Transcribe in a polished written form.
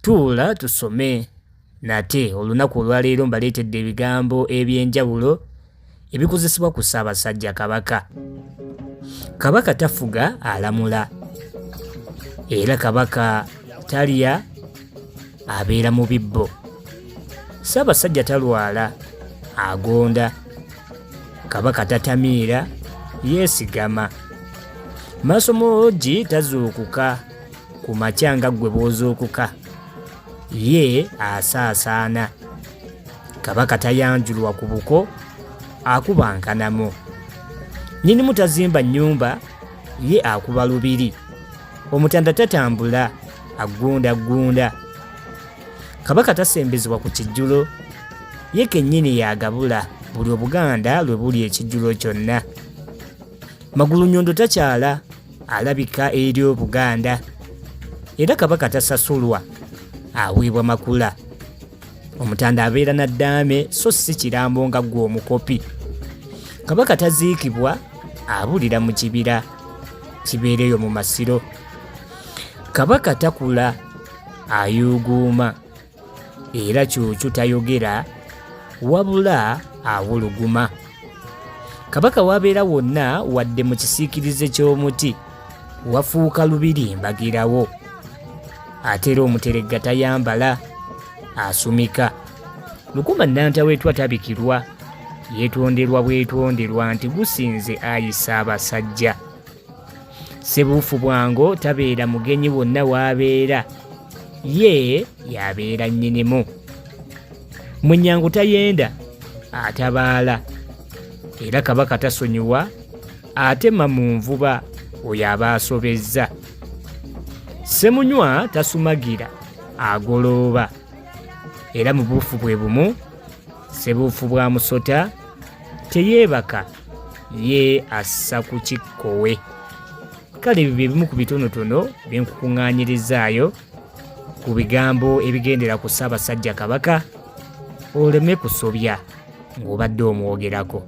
tuula tusome nate olunaku olwaleero mbaleetedde ebigambo ebyenjawulo ebikozesebwa ku Ssabasajja Kabaka. Kabaka tafuga, alamula. Era Kabaka talya, abeera mu bibbo. Ssabasajja talwala, agonda. Kabaka tatamiira, yeesigama. Maasomoogi tazuukuka, ku makya nga ggwe bw'ozuukuka. Ye asaasaana. Kabaka tayanjulwa ku buko, akubankanamu. Nnyinimu tazimba nnyumba, ye akuba lubiri. Omutanda tatambula, agundagunda. Kabaka tasembezebwa ku kijjulo, ye kennyini yagabula buli Obuganda lwe buli ekijjulo kyonna. Magulu nnyondo takyala, alabika eri Obuganda. Era Kabaka tasasulwa, aweebwa makula. Omutanda abeera na ddaame so si kirambo nga ggwe omukopi. Kabaka taziikibwa, abulira mu kibira, kibeereyo mu masiro. Kabaka takula, ayuuguuma. Era kyokyo tayogera, wabula awuluguma. Kabaka wabeera wonna wadde mu kisiikirize ky'omuti, wafuuka lubiri mbagirawo. Ate era omuteregga tayambala, asumika. Lukuma nnantaweetwa tabikirwa, yeetonderwa bwetonderwa nti gusinze ayi Ssabasajja. Ssebuufu bwango tabeera mugenyi wonna w'abeera, ye y'abeera nnyinimu. Mwenyango tayenda, atabaala. Era Kabaka tasonyiwa, atema mu nvuba, oyo aba asobezza. Ssemunywa tasumagira, agolooba. Era mu buufu bwe bumu, ssebuufu bwa musota, teyeebaka, ye assa ku kikkowe. Kale ebyo bye bimu ku bitonotono bye nkukuŋŋaanyirizaayo ku bigambo ebigendera ku Ssabasajja Kabaka, oleme kusobya ng'obadde omwogerako.